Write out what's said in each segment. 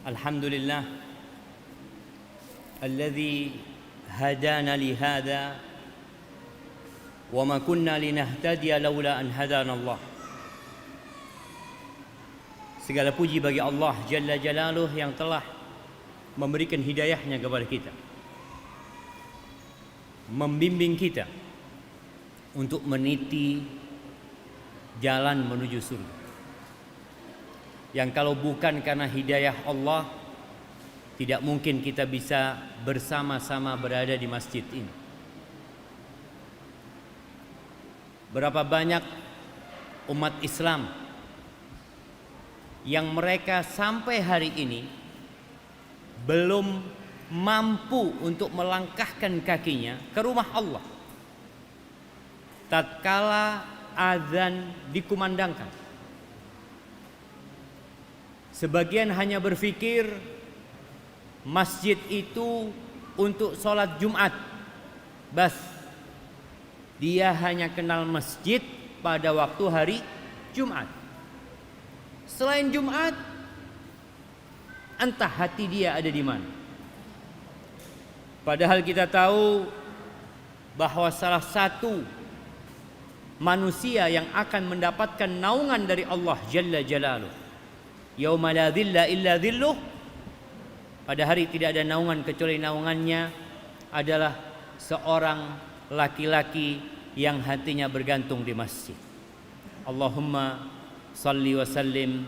Alhamdulillah alladzi hadana li hadza wa ma kunna linahtadiya laula an hadana Allah. Segala puji bagi Allah Jalla Jalaluh yang telah memberikan hidayahnya kepada kita, membimbing kita untuk meniti jalan menuju surga. Yang kalau bukan karena hidayah Allah, tidak mungkin kita bisa bersama-sama berada di masjid ini. Berapa banyak umat Islam yang mereka sampai hari ini belum mampu untuk melangkahkan kakinya ke rumah Allah tatkala azan dikumandangkan. Sebagian hanya berpikir masjid itu untuk sholat Jumat, bas. Dia hanya kenal masjid pada waktu hari Jumat. Selain Jumat, entah hati dia ada di mana. Padahal kita tahu bahwa salah satu manusia yang akan mendapatkan naungan dari Allah Jalla Jalaluh, yauma la dhilla illa dhilluh, pada hari tidak ada naungan kecuali naungannya, adalah seorang laki-laki yang hatinya bergantung di masjid. Allahumma salli wa sallim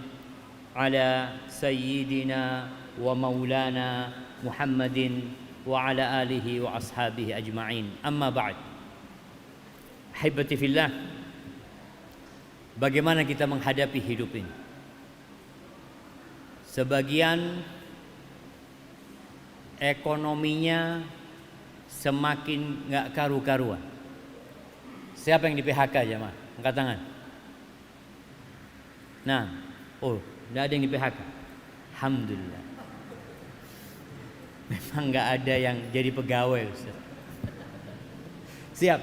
ala sayyidina wa maulana Muhammadin wa ala alihi wa ashabihi ajma'in. Amma ba'd. Ahibati fillah, bagaimana kita menghadapi hidup ini? Sebagian ekonominya semakin gak karu-karuan. Siapa yang di PHK jemaah? Angkat tangan. Nah, tidak ada yang di PHK. Alhamdulillah. Memang gak ada yang jadi pegawai, Ustaz. Siap.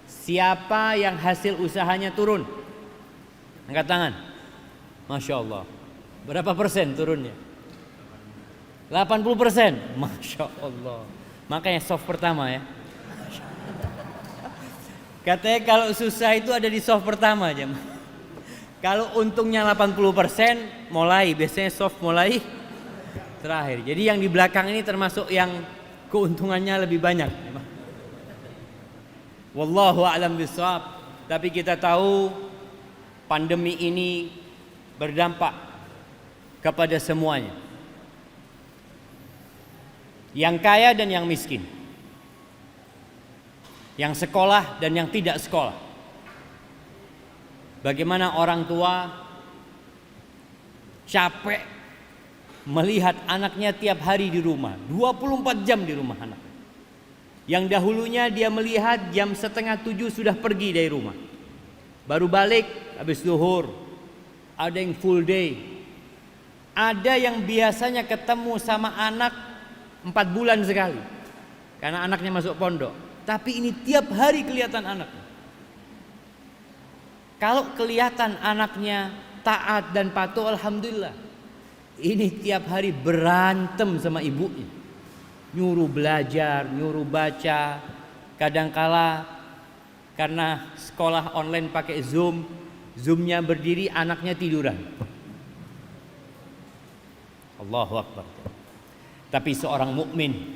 Siapa yang hasil usahanya turun? Angkat tangan. Masya Allah. Berapa persen turunnya? 80%. Masya Allah. Makanya soft pertama ya. Katanya kalau susah itu ada di soft pertama aja. Kalau untungnya 80%, biasanya soft mulai terakhir. Jadi yang di belakang ini termasuk yang keuntungannya lebih banyak. Wallahu a'lam bishawab. Tapi kita tahu pandemi ini berdampak kepada semuanya. Yang kaya dan yang miskin, yang sekolah dan yang tidak sekolah. Bagaimana orang tua capek melihat anaknya tiap hari di rumah, 24 jam di rumah anak. Yang dahulunya dia melihat jam 6:30 sudah pergi dari rumah, baru balik habis zuhur. Ada yang full day, ada yang biasanya ketemu sama anak 4 bulan sekali karena anaknya masuk pondok. Tapi ini tiap hari kelihatan anaknya. Kalau kelihatan anaknya taat dan patuh, alhamdulillah. Ini tiap hari berantem sama ibunya, nyuruh belajar, nyuruh baca. Kadangkala karena sekolah online pakai Zoom-nya berdiri, anaknya tiduran. Allahu Akbar. Tapi seorang mukmin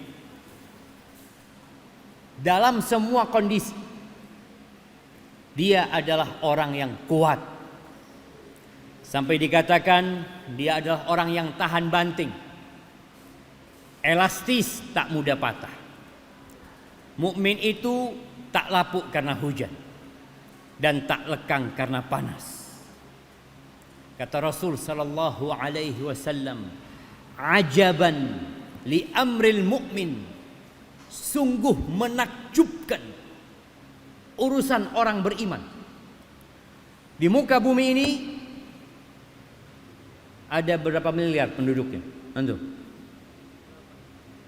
dalam semua kondisi, dia adalah orang yang kuat. Sampai dikatakan dia adalah orang yang tahan banting, elastis, tak mudah patah. Mukmin itu tak lapuk karena hujan dan tak lekang karena panas. Kata Rasul sallallahu alaihi wasallam, ajaban li amril mu'min, sungguh menakjubkan urusan orang beriman. Di muka bumi ini ada berapa miliar penduduknya? Antum?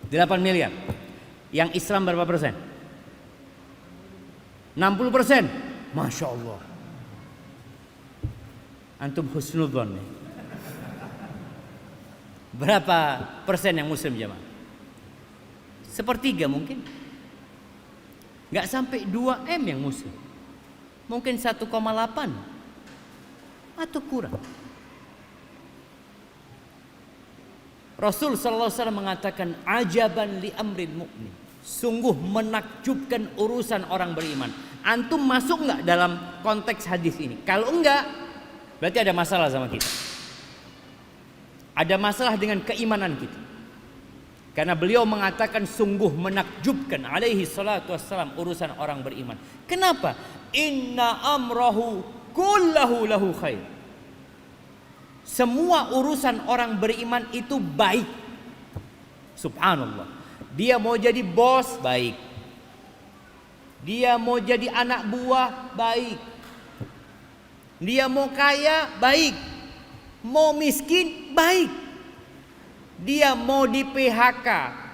8 miliar. Yang Islam berapa persen? 60%. Masya Allah. Antum husnudzon nih. Berapa persen yang muslim jemaah? Sepertiga mungkin. Nggak sampai 2M yang muslim. Mungkin 1,8 atau kurang. Rasul sallallahu alaihi wasallam mengatakan, ajaban li amrin mu'min. Sungguh menakjubkan urusan orang beriman. Antum masuk nggak dalam konteks hadis ini? Kalau enggak, berarti ada masalah sama kita. Ada masalah dengan keimanan kita. Karena beliau mengatakan sungguh menakjubkan alaihi salatu wassalam urusan orang beriman. Kenapa? Inna amrahu kullahu lahu khair. Semua urusan orang beriman itu baik. Subhanallah. Dia mau jadi bos, baik. Dia mau jadi anak buah, baik. Dia mau kaya, baik. Mau miskin, baik. Dia mau di PHK,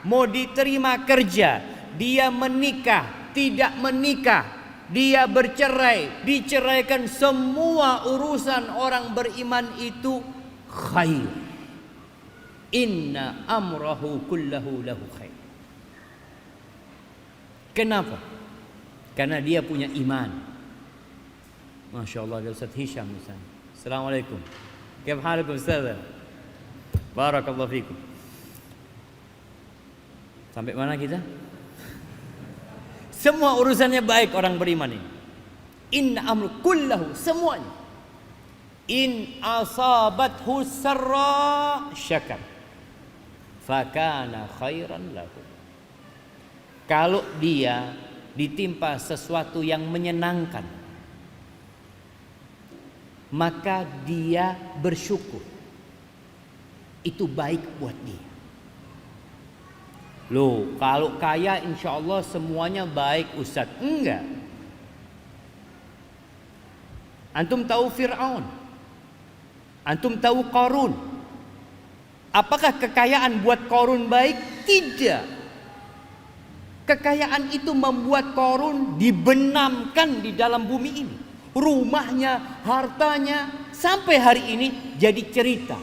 mau diterima kerja, dia menikah, tidak menikah, dia bercerai, diceraikan, semua urusan orang beriman itu khair. Inna amrahu kullahu lahu khair. Kenapa? Karena dia punya iman. Masya Allah, ada Ustaz Hisham misalnya. Assalamualaikum. Kaifa halukum Ustaz? Barakallahu fikum. Sampai mana kita? Semua urusannya baik orang beriman ini. Inna amru kullahu, semuanya. In asabathu sarra syakar fakana khairan lahu. Kalau dia ditimpa sesuatu yang menyenangkan, maka dia bersyukur. Itu baik buat dia. Loh, kalau kaya insya Allah semuanya baik Ustaz. Enggak. Antum tahu Fir'aun? Antum tahu Qarun? Apakah kekayaan buat Qarun baik? Tidak. Kekayaan itu membuat Qarun dibenamkan di dalam bumi ini. Rumahnya, hartanya, sampai hari ini jadi cerita.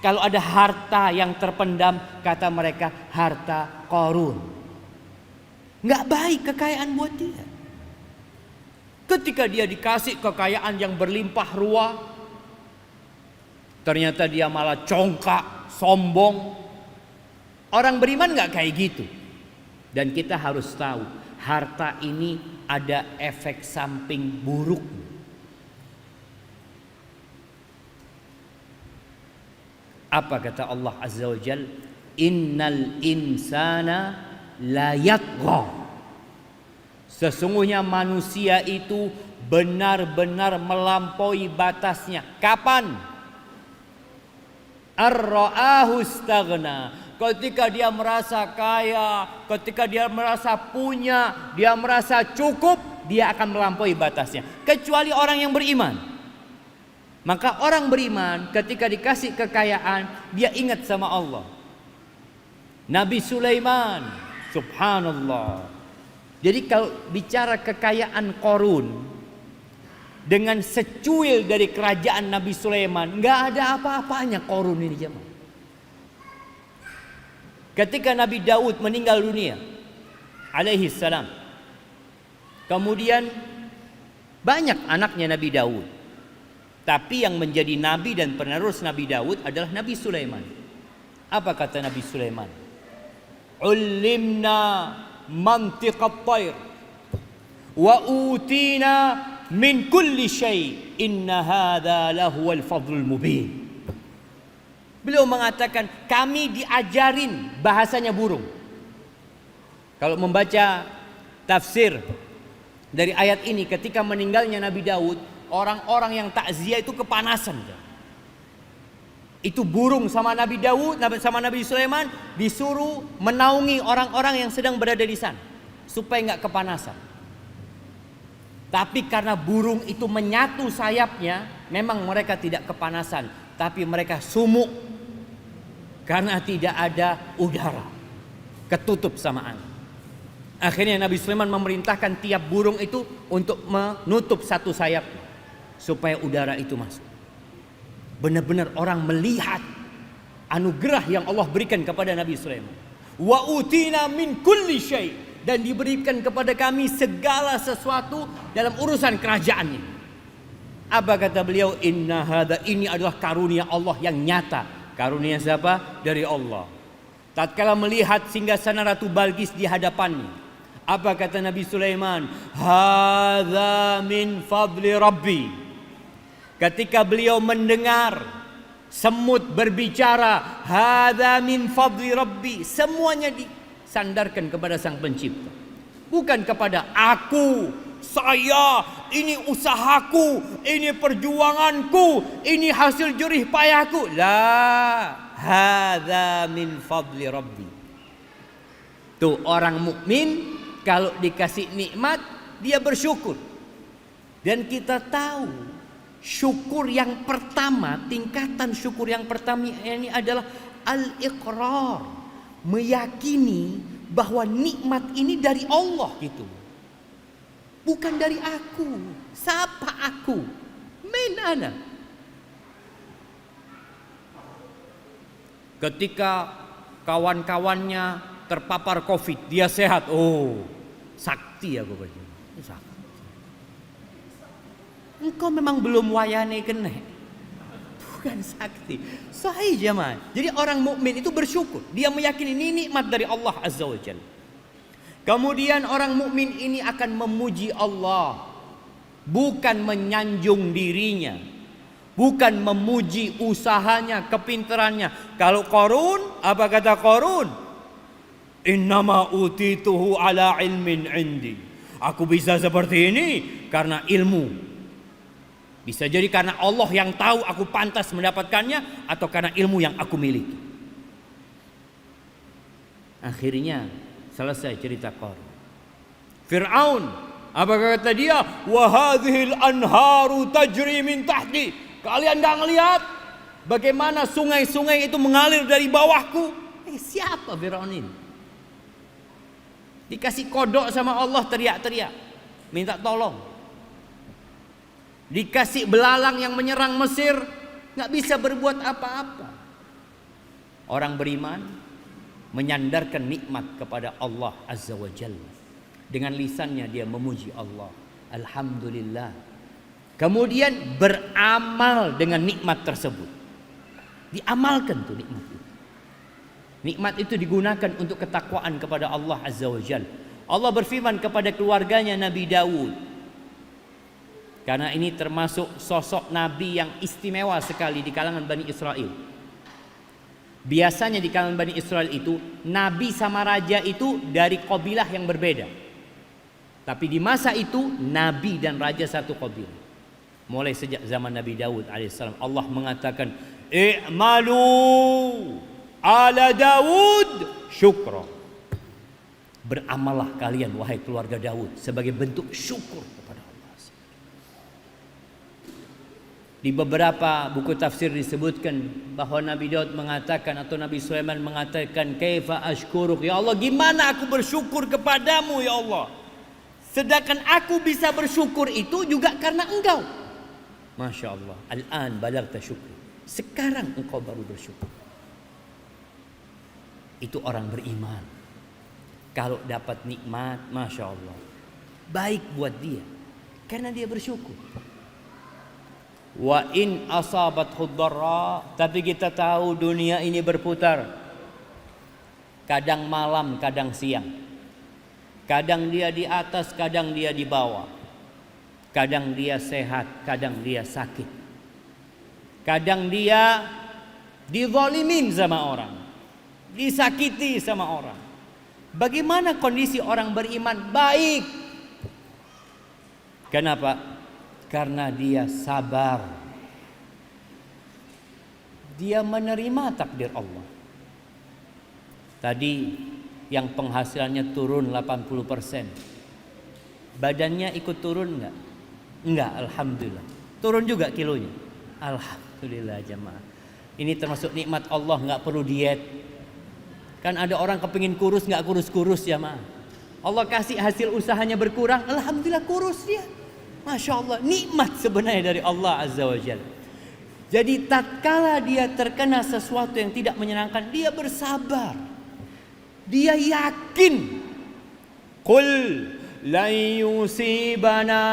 Kalau ada harta yang terpendam, kata mereka harta Qarun. Nggak baik kekayaan buat dia. Ketika dia dikasih kekayaan yang berlimpah ruah, ternyata dia malah congkak, sombong. Orang beriman nggak kayak gitu. Dan kita harus tahu, harta ini ada efek samping buruk. Apa kata Allah Azza wa Jal? Innal insana la yatgha. Sesungguhnya manusia itu benar-benar melampaui batasnya. Kapan? Ar-ra'ahu istaghna. Ketika dia merasa kaya, ketika dia merasa punya, dia merasa cukup, dia akan melampaui batasnya. Kecuali orang yang beriman. Maka orang beriman ketika dikasih kekayaan, dia ingat sama Allah. Nabi Sulaiman, subhanallah. Jadi kalau bicara kekayaan Qarun, dengan secuil dari kerajaan Nabi Sulaiman, nggak ada apa-apanya Qarun ini jemaah. Ketika Nabi Daud meninggal dunia alaihi salam, kemudian banyak anaknya Nabi Daud, tapi yang menjadi nabi dan penerus Nabi Daud adalah Nabi Sulaiman. Apa kata Nabi Sulaiman? Ulimna mantiqat tayr wa utina min kulli syai' inna hadha lahuwal fadlul mubin. Beliau mengatakan kami diajarin bahasanya burung. Kalau membaca tafsir dari ayat ini, ketika meninggalnya Nabi Daud, orang-orang yang takziah itu kepanasan. Itu burung sama Nabi Daud, sama Nabi Sulaiman disuruh menaungi orang-orang yang sedang berada di sana supaya nggak kepanasan. Tapi karena burung itu menyatu sayapnya, memang mereka tidak kepanasan, tapi mereka sumuk karena tidak ada udara, ketutup sama angin. Akhirnya Nabi Sulaiman memerintahkan tiap burung itu untuk menutup satu sayap supaya udara itu masuk. Benar-benar orang melihat anugerah yang Allah berikan kepada Nabi Sulaiman. Wa utina min kulli syai, dan diberikan kepada kami segala sesuatu dalam urusan kerajaannya. Apa kata beliau? Inna hadza, ini adalah karunia Allah yang nyata. Karunia siapa? Dari Allah. Tatkala melihat singgasana Ratu Balqis di hadapannya, apa kata Nabi Sulaiman? Hadza min fadli Rabbi. Ketika beliau mendengar semut berbicara, hadza min fadli Rabbi, semuanya disandarkan kepada Sang Pencipta, bukan kepada aku, saya, ini usahaku, ini perjuanganku, ini hasil jerih payahku. La, hadza min fadli Rabbi. Tuh orang mukmin kalau dikasih nikmat dia bersyukur. Dan kita tahu syukur yang pertama, tingkatan syukur yang pertama ini adalah al-iqrar, meyakini bahwa nikmat ini dari Allah gitu. Bukan dari aku. Siapa aku? Min ana. Ketika kawan-kawannya terpapar COVID, dia sehat. Oh, sakti aku baca. Sakti. Engkau memang belum wayane kena. Bukan sakti. Sahih jemaah. Jadi orang mukmin itu bersyukur. Dia meyakini ini nikmat dari Allah Azza wa Jalla. Kemudian orang mukmin ini akan memuji Allah, bukan menyanjung dirinya, bukan memuji usahanya, kepintarannya. Kalau Qarun, apa kata Qarun? Innama utituhu ala ilmin indi. Aku bisa seperti ini karena ilmu. Bisa jadi karena Allah yang tahu aku pantas mendapatkannya, atau karena ilmu yang aku miliki. Akhirnya selesai cerita Qarun. Fir'aun, apa kata dia? Wa hadhil anharu tajri min tahti. Kalian enggak ngelihat bagaimana sungai-sungai itu mengalir dari bawahku? Siapa Fir'aun ini? Dikasih kodok sama Allah, teriak-teriak, minta tolong. Dikasih belalang yang menyerang Mesir, enggak bisa berbuat apa-apa. Orang beriman menyandarkan nikmat kepada Allah Azza wa Jalla. Dengan lisannya dia memuji Allah, alhamdulillah. Kemudian beramal dengan nikmat tersebut. Diamalkan tuh nikmat itu. Nikmat itu digunakan untuk ketakwaan kepada Allah Azza wa Jalla. Allah berfirman kepada keluarganya Nabi Daud. Karena ini termasuk sosok nabi yang istimewa sekali di kalangan Bani Israel. Biasanya di kalangan Bani Israel itu nabi sama raja itu dari kabilah yang berbeda. Tapi di masa itu nabi dan raja satu kabilah. Mulai sejak zaman Nabi Daud alaihissalam, Allah mengatakan, "I'malu ala Daud syukra." Beramallah kalian wahai keluarga Daud sebagai bentuk syukur kepada Allah. Di beberapa buku tafsir disebutkan bahwa Nabi Daud mengatakan, atau Nabi Sulaiman mengatakan, kaifa ashkuruk ya Allah, gimana aku bersyukur kepadamu ya Allah, sedangkan aku bisa bersyukur itu juga karena engkau. Masya Allah, al-an balagta syukri, sekarang engkau baru bersyukur. Itu orang beriman. Kalau dapat nikmat, Masya Allah, baik buat dia karena dia bersyukur. Wa in asabathu dharra, tapi kita tahu dunia ini berputar. Kadang malam, kadang siang. Kadang dia di atas, kadang dia di bawah. Kadang dia sehat, kadang dia sakit. Kadang dia dizalimin sama orang, disakiti sama orang. Bagaimana kondisi orang beriman? Baik. Kenapa? Karena dia sabar. Dia menerima takdir Allah. Tadi yang penghasilannya turun 80%, badannya ikut turun enggak? Enggak, alhamdulillah. Turun juga kilonya. Alhamdulillah jemaah. Ini termasuk nikmat Allah, enggak perlu diet. Kan ada orang kepingin kurus enggak kurus-kurus jemaah. Allah kasih hasil usahanya berkurang, alhamdulillah kurus dia. Masya Allah, nikmat sebenarnya dari Allah Azza wa Jalla. Jadi tatkala dia terkena sesuatu yang tidak menyenangkan, dia bersabar. Dia yakin, qul lan yusibana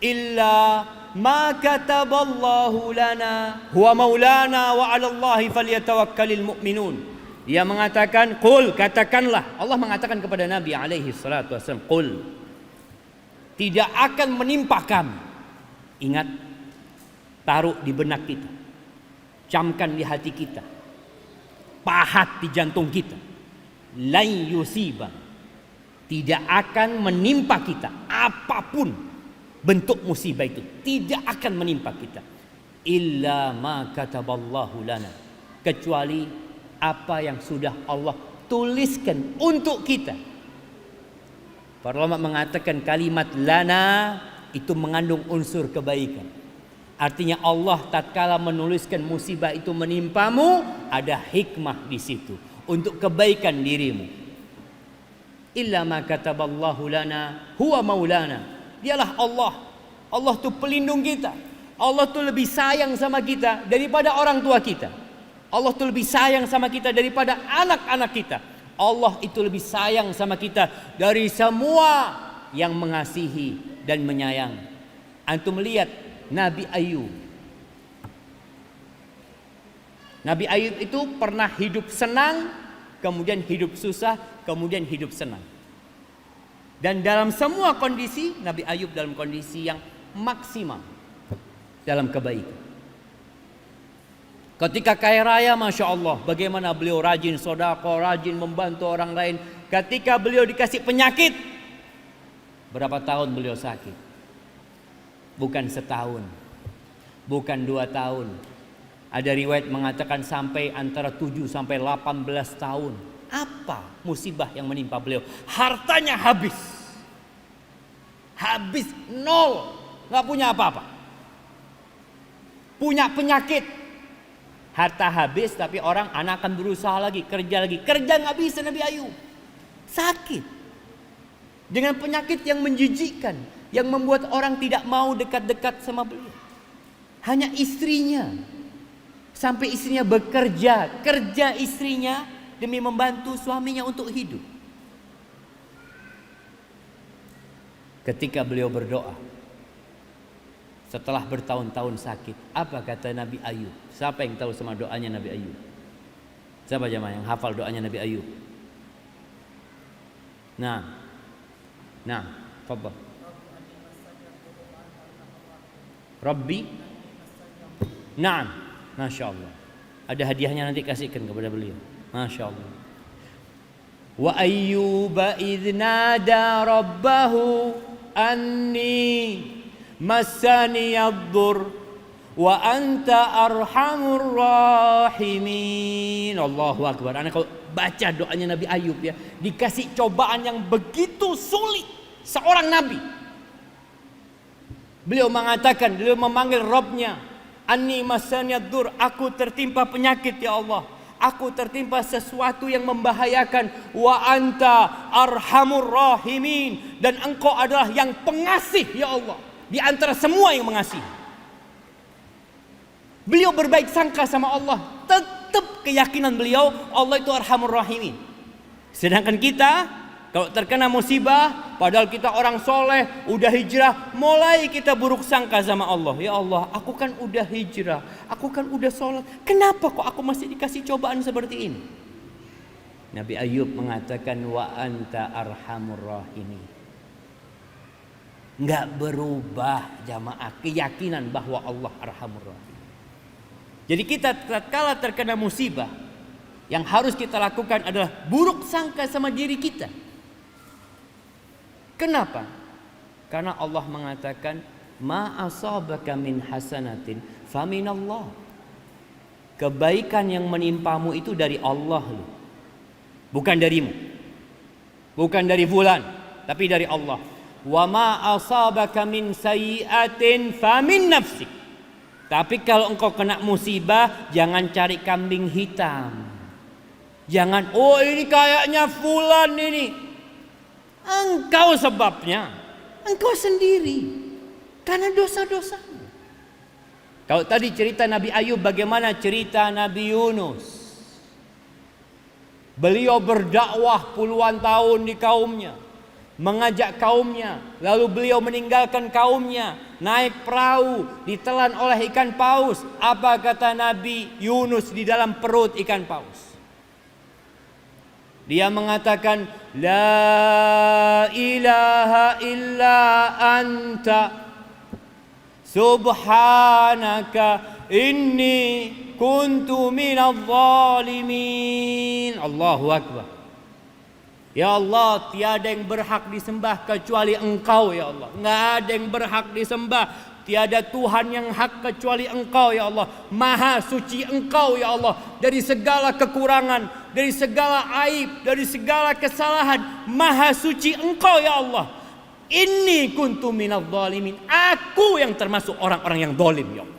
illa ma kataballahu lana huwa maulana wa 'alallahi falyatawakkalul mu'minun. Dia mengatakan, qul, katakanlah. Allah mengatakan kepada Nabi alaihi salatu wasallam, qul, tidak akan menimpa kami. Ingat, taruh di benak kita, camkan di hati kita, pahat di jantung kita. Lan yusiba, tidak akan menimpa kita apapun bentuk musibah itu, tidak akan menimpa kita, illa ma kataballahu lana, kecuali apa yang sudah Allah tuliskan untuk kita. Para ulama mengatakan kalimat lana itu mengandung unsur kebaikan. Artinya Allah tatkala menuliskan musibah itu menimpamu, ada hikmah di situ untuk kebaikan dirimu. Illa ma kataballahu lana huwa maulana. Dialah Allah. Allah itu pelindung kita. Allah itu lebih sayang sama kita daripada orang tua kita. Allah itu lebih sayang sama kita daripada anak-anak kita. Allah itu lebih sayang sama kita dari semua yang mengasihi dan menyayang. Antum melihat Nabi Ayub. Nabi Ayub itu pernah hidup senang, kemudian hidup susah, kemudian hidup senang. Dan dalam semua kondisi, Nabi Ayub dalam kondisi yang maksimal dalam kebaikan. Ketika kaya raya, Masya Allah, bagaimana beliau rajin sodako, rajin membantu orang lain. Ketika beliau dikasih penyakit, berapa tahun beliau sakit? Bukan setahun, bukan 2 tahun. Ada riwayat mengatakan sampai antara 7 sampai 18 tahun. Apa musibah yang menimpa beliau? Hartanya habis. Habis, nol. Gak punya apa-apa. Punya penyakit. Harta habis, tapi orang anak akan berusaha lagi, kerja lagi. Kerja gak bisa Nabi Ayub. Sakit. Dengan penyakit yang menjijikkan. Yang membuat orang tidak mau dekat-dekat sama beliau. Hanya istrinya. Sampai istrinya bekerja. Kerja istrinya demi membantu suaminya untuk hidup. Ketika beliau berdoa, setelah bertahun-tahun sakit, apa kata Nabi Ayub? Siapa yang tahu sama doanya Nabi Ayub? Siapa jemaah yang hafal doanya Nabi Ayub? Nah, fadhal. Rabbi, na'am, Masya Allah. Ada hadiahnya nanti kasihkan kepada beliau. Masya Allah. Wa ayyuba idh nada rabbahu anni massani yadhur wa anta arhamur rahimin. Allahu Akbar. Anda kalau baca doanya Nabi Ayub ya, dikasih cobaan yang begitu sulit, seorang nabi. Beliau mengatakan, beliau memanggil Rabbnya, anni massani yadhur, aku tertimpa penyakit ya Allah. Aku tertimpa sesuatu yang membahayakan. Wa anta arhamur rahimin, dan engkau adalah yang pengasih ya Allah, di antara semua yang mengasihi. Beliau berbaik sangka sama Allah. Tetap keyakinan beliau Allah itu arhamur rahimin. Sedangkan kita kalau terkena musibah, padahal kita orang soleh, udah hijrah, mulai kita buruk sangka sama Allah. Ya Allah, aku kan udah hijrah, aku kan udah sholat, kenapa kok aku masih dikasih cobaan seperti ini? Nabi Ayub mengatakan, wa anta arhamur rahimin. Nggak berubah jamaah keyakinan bahwa Allah arhamur rahim. Jadi kita tatkala terkena musibah, yang harus kita lakukan adalah buruk sangka sama diri kita. Kenapa? Karena Allah mengatakan, ma asabaka min hasanatin faminallah. Kebaikan yang menimpamu itu dari Allah, bukan darimu, bukan dari fulan, tapi dari Allah. Wa ma asabaka min sayyi'atin famin nafsik. Tapi kalau engkau kena musibah, jangan cari kambing hitam. Jangan, oh ini kayaknya fulan ini. Engkau sebabnya, engkau sendiri, karena dosa-dosamu. Kalau tadi cerita Nabi Ayub, bagaimana cerita Nabi Yunus? Beliau berdakwah puluhan tahun di kaumnya, mengajak kaumnya, lalu beliau meninggalkan kaumnya, naik perahu, ditelan oleh ikan paus. Apa kata Nabi Yunus di dalam perut ikan paus? Dia mengatakan, La ilaha illa anta subhanaka inni kuntu minadh dhalimin. Allahu Akbar. Ya Allah, tiada yang berhak disembah kecuali Engkau ya Allah. Enggak ada yang berhak disembah. Tiada Tuhan yang hak kecuali Engkau ya Allah. Maha suci Engkau ya Allah dari segala kekurangan, dari segala aib, dari segala kesalahan. Maha suci Engkau ya Allah. Inni kuntu minadh dhalimin. Aku yang termasuk orang-orang yang zalim ya Allah.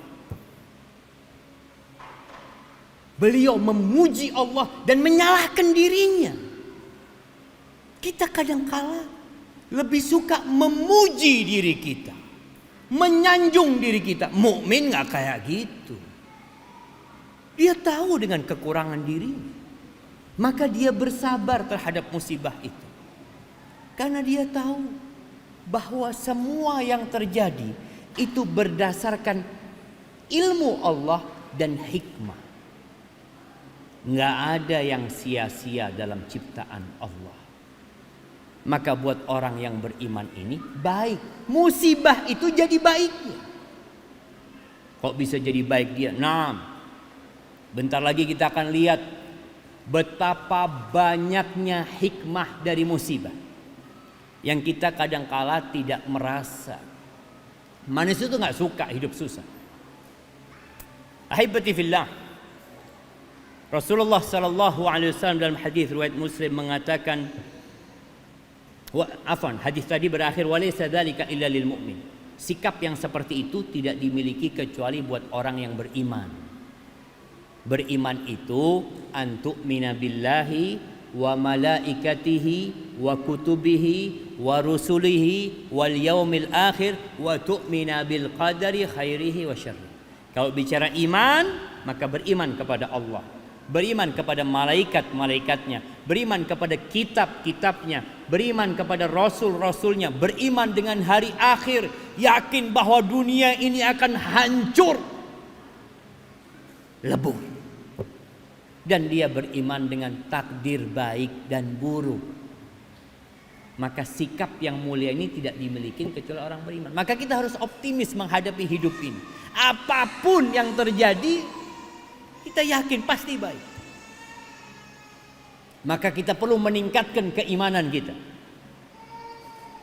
Beliau memuji Allah dan menyalahkan dirinya. Kita kadang-kala lebih suka memuji diri kita, menyanjung diri kita. Mukmin nggak kayak gitu. Dia tahu dengan kekurangan dirinya, maka dia bersabar terhadap musibah itu. Karena dia tahu bahwa semua yang terjadi itu berdasarkan ilmu Allah dan hikmah. Nggak ada yang sia-sia dalam ciptaan Allah. Maka buat orang yang beriman ini baik. Musibah itu jadi baiknya. Kok bisa jadi baik dia? Nah, bentar lagi kita akan lihat betapa banyaknya hikmah dari musibah yang kita kadang-kala tidak merasa. Manusia itu nggak suka hidup susah. Ahibati fillah, Rasulullah sallallahu alaihi wasallam dalam hadis riwayat Muslim mengatakan, hadis tadi berakhir walaysa dzalika illa lil mu'min. Sikap yang seperti itu tidak dimiliki kecuali buat orang yang beriman. Beriman itu antu'mina billahi wa malaikatihi wa kutubihi wa rusulihi wal yaumil akhir wa tu'mina bil qadari khairihi wa syarrihi. Kalau bicara iman, maka beriman kepada Allah, beriman kepada malaikat-malaikatnya, beriman kepada kitab-kitabnya, beriman kepada rasul-rasulnya, beriman dengan hari akhir, yakin bahwa dunia ini akan hancur lebur. Dan dia beriman dengan takdir baik dan buruk. Maka sikap yang mulia ini tidak dimiliki kecuali orang beriman. Maka kita harus optimis menghadapi hidup ini. Apapun yang terjadi, kita yakin pasti baik. Maka kita perlu meningkatkan keimanan kita.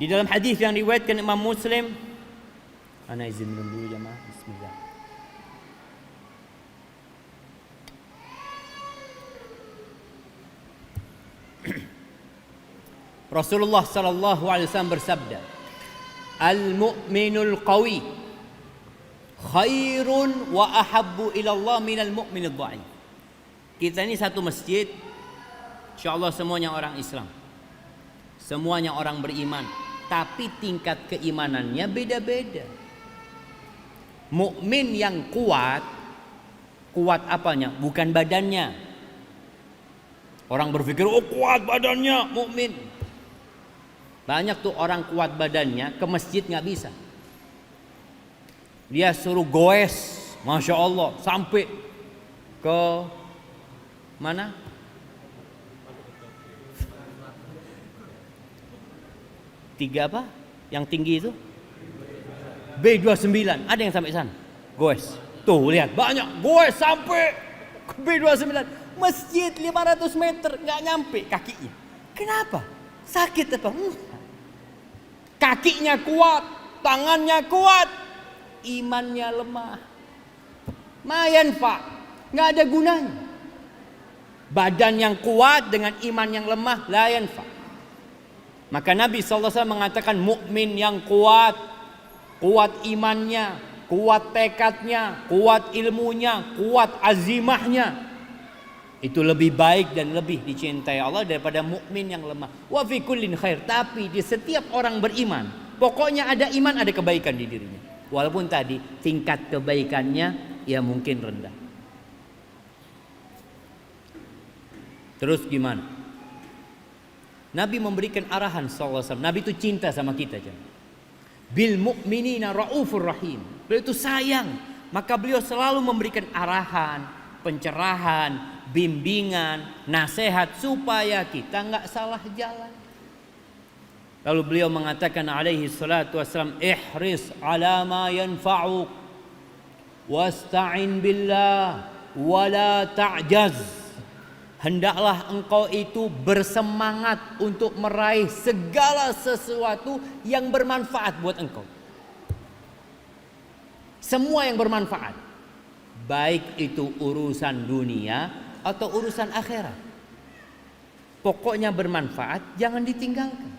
Di dalam hadis yang diriwayatkan Imam Muslim, ana izin minum dulu jemaah. Bismillah. Rasulullah sallallahu alaihi wasallam bersabda, "Al-mu'minul qawi khairun wa ahabbu ila Allah minal mu'minid dha'if." Kita ini satu masjid, insyaallah semuanya orang Islam. Semuanya orang beriman, tapi tingkat keimanannya beda-beda. Mukmin yang kuat, kuat apanya? Bukan badannya. Orang berpikir, oh kuat badannya, mukmin. Banyak tuh orang kuat badannya, ke masjid nggak bisa. Dia suruh goes, masya Allah, sampai ke mana? Tiga apa? Yang tinggi itu? B29. Ada yang sampai sana? Goes. Tuh lihat, banyak goes sampai ke B29. Masjid 500 meter nggak nyampe kakinya. Kenapa? Sakit apa? Kakinya kuat, tangannya kuat, imannya lemah. Mayan pak, nggak ada gunanya. Badan yang kuat dengan iman yang lemah, layan pak. Maka Nabi SAW mengatakan mukmin yang kuat, kuat imannya, kuat tekadnya, kuat ilmunya, kuat azimahnya, itu lebih baik dan lebih dicintai Allah daripada mukmin yang lemah. Wa fi kullin khair. Tapi di setiap orang beriman, pokoknya ada iman, ada kebaikan di dirinya. Walaupun tadi tingkat kebaikannya ya mungkin rendah. Terus gimana? Nabi memberikan arahan sallallahu alaihi wasallam. Nabi itu cinta sama kita, bil mu'minina raufur rahim. Beliau itu sayang, maka beliau selalu memberikan arahan, pencerahan, bimbingan, nasihat supaya kita nggak salah jalan. Lalu beliau mengatakan alaihi salatu wassalam, ihris ala ma yanfa'uk wasta'in billah wala ta'jaz. Hendaklah engkau itu bersemangat untuk meraih segala sesuatu yang bermanfaat buat engkau. Semua yang bermanfaat, baik itu urusan dunia atau urusan akhirat. Pokoknya bermanfaat, jangan ditinggalkan.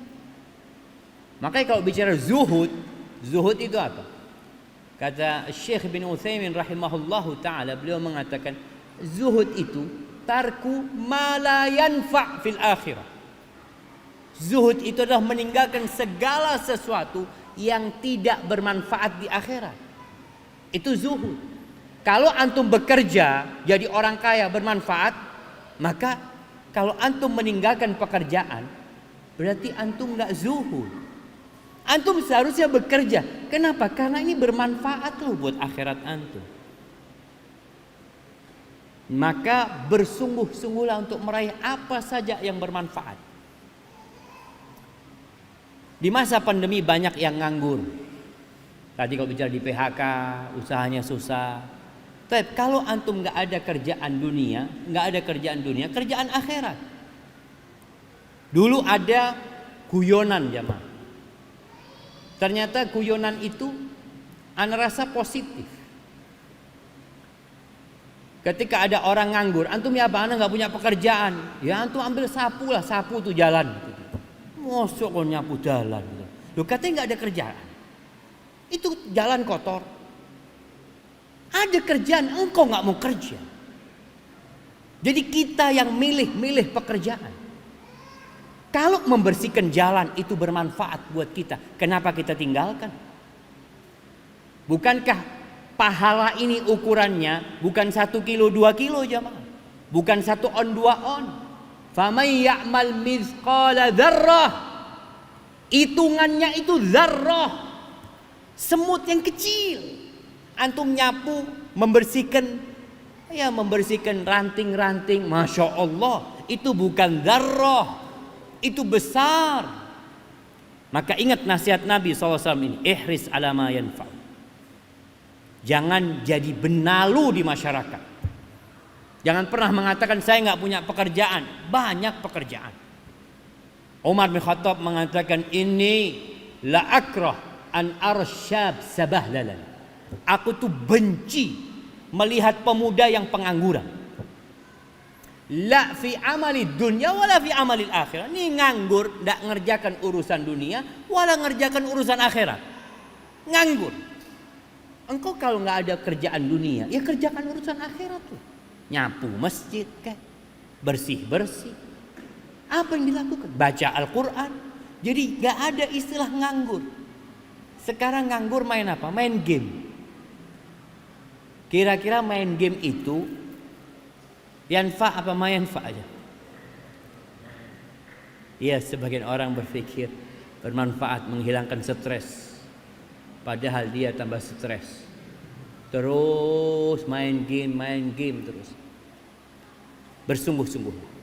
Makanya kalau bicara zuhud, zuhud itu apa? Kata Syekh bin Utsaimin rahimahullahu taala, beliau mengatakan zuhud itu tarku ma la yanfa' fil akhirah. Zuhud itu adalah meninggalkan segala sesuatu yang tidak bermanfaat di akhirat. Itu zuhud. Kalau antum bekerja jadi orang kaya bermanfaat, maka kalau antum meninggalkan pekerjaan, berarti antum nggak zuhud. Antum seharusnya bekerja. Kenapa? Karena ini bermanfaat loh buat akhirat antum. Maka bersungguh-sungguhlah untuk meraih apa saja yang bermanfaat. Di masa pandemi banyak yang nganggur. Tadi kalau bicara di PHK, usahanya susah. Tapi kalau antum nggak ada kerjaan dunia, kerjaan akhirat. Dulu ada guyonan jamaah. Ternyata guyonan itu ana rasa positif. Ketika ada orang nganggur, antum ya apa? Ana nggak punya pekerjaan, ya antum ambil sapu lah, sapu tuh jalan. Mosok kok nyapu jalan. Loh katanya nggak ada kerjaan. Itu jalan kotor. Ada kerjaan, engkau nggak mau kerja. Jadi kita yang milih pekerjaan. Kalau membersihkan jalan itu bermanfaat buat kita, kenapa kita tinggalkan? Bukankah pahala ini ukurannya bukan 1 kilo 2 kilo jamaah, bukan 1 on 2 on. Faman ya'mal mithqala dzarrah, hitungannya itu dzarrah, semut yang kecil. Antum nyapu membersihkan ranting-ranting, masya Allah, itu bukan dzarrah. Itu besar. Maka ingat nasihat Nabi SAW ini, ihris ala ma yanfa'. Jangan jadi benalu di masyarakat. Jangan pernah mengatakan saya nggak punya pekerjaan. Banyak pekerjaan. Umar bin Khattab mengatakan, ini la akrah an arsyab sabahlalan. Aku tuh benci melihat pemuda yang pengangguran. La fi amali dunya wala fi amalil akhirat. Ini nganggur, tidak ngerjakan urusan dunia wala ngerjakan urusan akhirat. Nganggur. Engkau kalau nggak ada kerjaan dunia, ya kerjakan urusan akhirat tuh. Nyapu masjid kan, bersih-bersih. Apa yang dilakukan? Baca Al-Quran. Jadi nggak ada istilah nganggur. Sekarang nganggur main apa? Main game. Kira-kira main game itu yanfa apa ma yanfa aja? Ya, sebagian orang berpikir bermanfaat, menghilangkan stres. Padahal dia tambah stres. Terus main game terus. Bersungguh-sungguh.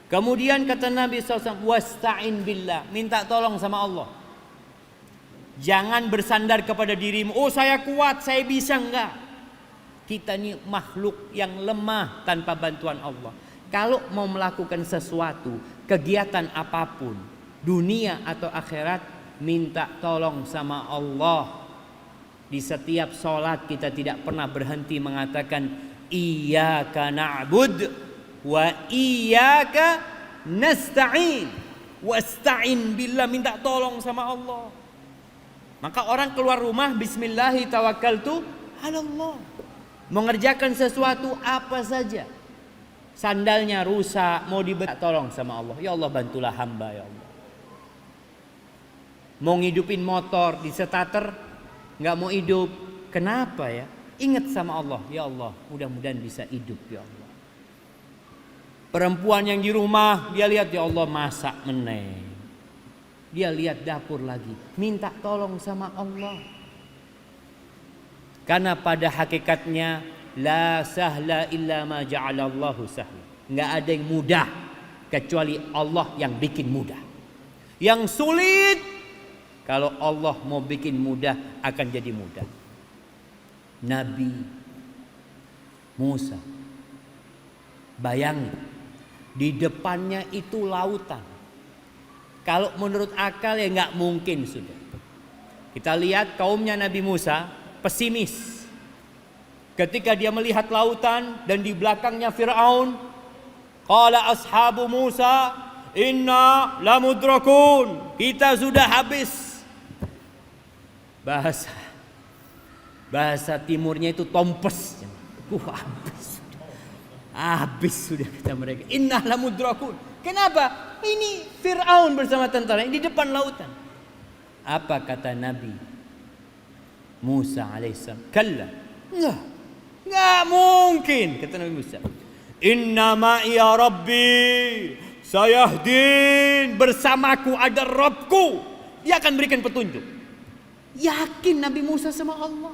Kemudian kata Nabi SAW, wasta'in billah, minta tolong sama Allah. Jangan bersandar kepada dirimu, oh saya kuat, saya bisa, enggak. Kita ini makhluk yang lemah tanpa bantuan Allah. Kalau mau melakukan sesuatu, kegiatan apapun, dunia atau akhirat, minta tolong sama Allah. Di setiap sholat kita tidak pernah berhenti mengatakan iyyaka na'bud wa iyyaka nasta'in. Wasta'in billah, minta tolong sama Allah. Maka orang keluar rumah, bismillahi tawakkaltu 'ala Allah. Mengerjakan sesuatu apa saja, sandalnya rusak mau dibeli, tolong sama Allah, ya Allah bantulah hamba ya Allah. Mau ngidupin motor di starter nggak mau hidup. Kenapa ya? Ingat sama Allah. Ya Allah, mudah-mudahan bisa hidup ya Allah. Perempuan yang di rumah, dia lihat ya Allah masak meneh. Dia lihat dapur lagi, minta tolong sama Allah. Karena pada hakikatnya la sahla illa ma ja'alallahu sahla. Enggak ada yang mudah kecuali Allah yang bikin mudah. Yang sulit kalau Allah mau bikin mudah akan jadi mudah. Nabi Musa, bayangin di depannya itu lautan. Kalau menurut akal ya nggak mungkin sudah. Kita lihat kaumnya Nabi Musa pesimis. Ketika dia melihat lautan dan di belakangnya Fir'aun, qala ashabu Musa inna lamudrakun. Kita sudah habis. Bahasa timurnya itu tompes. Habis sudah kata mereka. Inna lamudrakun. Kenapa? Ini Fir'aun bersama tentara di depan lautan. Apa kata Nabi Musa alaihissalam? Kalla. Nggak mungkin, kata Nabi Musa. Inna ma'iya rabbi sayahdin. Bersamaku ada Rabbku, dia akan berikan petunjuk. Yakin Nabi Musa sama Allah.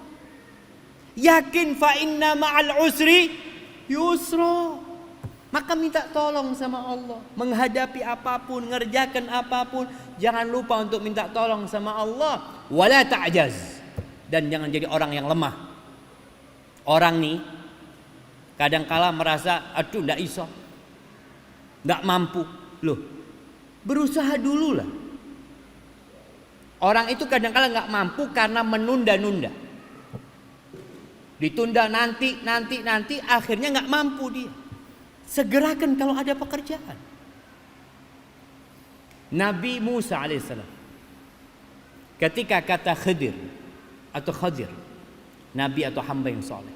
Yakin fa inna ma'al usri yusra. Maka minta tolong sama Allah. Menghadapi apapun, ngerjakan apapun, jangan lupa untuk minta tolong sama Allah. Wala ta'jaz. Dan jangan jadi orang yang lemah. Orang nih kadangkala merasa aduh enggak iso, enggak mampu. Loh, berusaha dulu lah. Orang itu kadangkala enggak mampu karena menunda-nunda. Ditunda nanti, akhirnya enggak mampu dia. Segerakan kalau ada pekerjaan. Nabi Musa alaihissalam ketika kata Khidir atau Khadir, Nabi atau hamba yang soleh,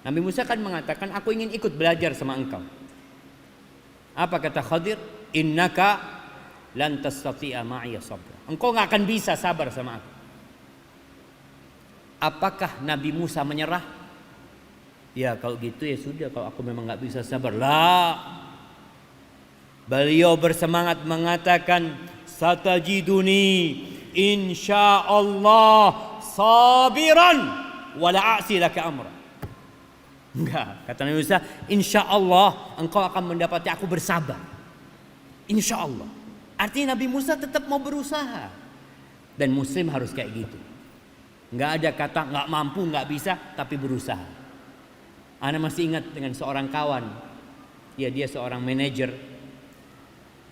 Nabi Musa kan mengatakan aku ingin ikut belajar sama engkau. Apa kata Khadir? Innaka lan tastati'a ma'iya sabra. Engkau gak akan bisa sabar sama aku. Apakah Nabi Musa menyerah? Ya kalau gitu ya sudah, kalau aku memang gak bisa sabar. Lah, beliau bersemangat mengatakan satajiduni insyaallah sabiran wala a'si laka amra. Enggak, kata Nabi Musa, insyaallah engkau akan mendapati aku bersabar. Insyaallah. Artinya Nabi Musa tetap mau berusaha. Dan muslim harus kayak gitu. Enggak ada kata enggak mampu, enggak bisa, tapi berusaha. Ana masih ingat dengan seorang kawan. Ya, dia seorang manajer.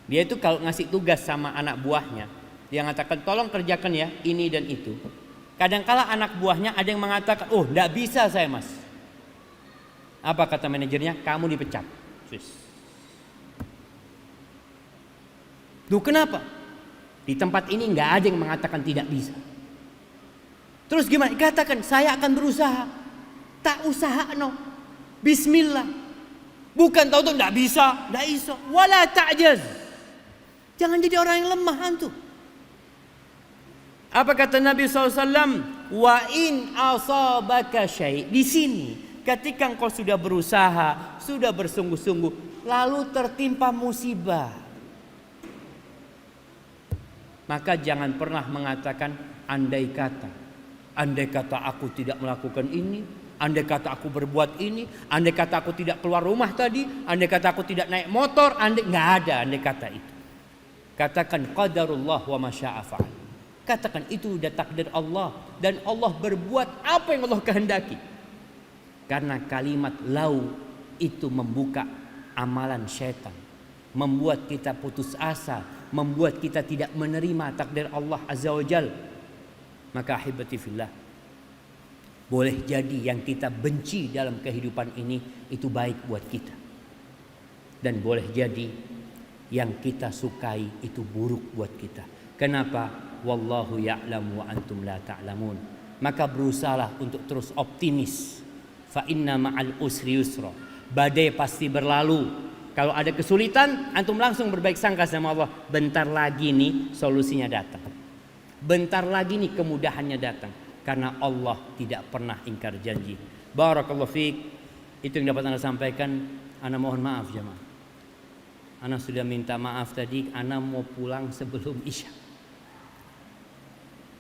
Dia itu kalau ngasih tugas sama anak buahnya, dia mengatakan tolong kerjakan ya ini dan itu. Kadangkala anak buahnya ada yang mengatakan, oh enggak bisa saya mas. Apa kata manajernya? Kamu dipecat. Duh, kenapa? Di tempat ini enggak ada yang mengatakan tidak bisa. Terus gimana? Katakan saya akan berusaha. Tak usaha no. Bismillah. Bukan tahu tuh enggak bisa, enggak iso. Wala ta'jaz. Jangan jadi orang yang lemah antum. Apa kata Nabi SAW? Wa in asabaka syai'. Di sini ketika engkau sudah berusaha, sudah bersungguh-sungguh, lalu tertimpa musibah, maka jangan pernah mengatakan andai kata aku tidak melakukan ini, andai kata aku berbuat ini, andai kata aku tidak keluar rumah tadi, andai kata aku tidak naik motor, nggak ada andai kata itu. Katakan qadarullah wa ma syaa fa'al. Katakan itu udah takdir Allah dan Allah berbuat apa yang Allah kehendaki. Karena kalimat lau itu membuka amalan syaitan, membuat kita putus asa, membuat kita tidak menerima takdir Allah Azza wa Jal. Maka ahibati fillah, boleh jadi yang kita benci dalam kehidupan ini itu baik buat kita, dan boleh jadi yang kita sukai itu buruk buat kita. Kenapa? Wallahu ya'lamu wa antum la ta'lamun. Maka berusahalah untuk terus optimis. Fa inna ma'al usri yusra. Badai pasti berlalu. Kalau ada kesulitan, antum langsung berbaik sangka sama Allah. Bentar lagi nih solusinya datang. Bentar lagi nih kemudahannya datang. karena Allah tidak pernah ingkar janji. Barakallahu fiik. Itu yang dapat Ana sampaikan. Ana mohon maaf jemaah. Ana sudah minta maaf tadi, Ana mau pulang sebelum Isya.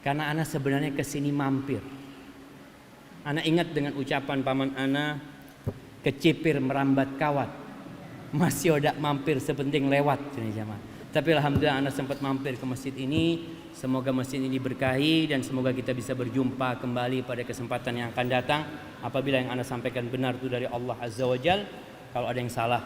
Karena Ana sebenarnya kesini mampir. Ana ingat dengan ucapan paman Ana, kecipir merambat kawat, masih ada mampir sepenting lewat. Tapi alhamdulillah Ana sempat mampir ke masjid ini. Semoga masjid ini diberkahi dan semoga kita bisa berjumpa kembali pada kesempatan yang akan datang. Apabila yang Ana sampaikan benar itu dari Allah Azza wa Jal, kalau ada yang salah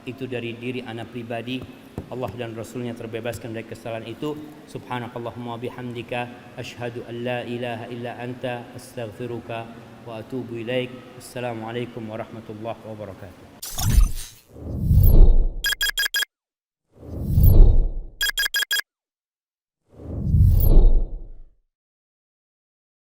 itu dari diri Ana pribadi. Allah dan Rasulnya terbebaskan dari kesalahan itu. Subhanakallahumma bihamdika asyhadu an la ilaha illa anta astaghfiruka wa atubu ilaik. Assalamualaikum warahmatullahi wabarakatuh.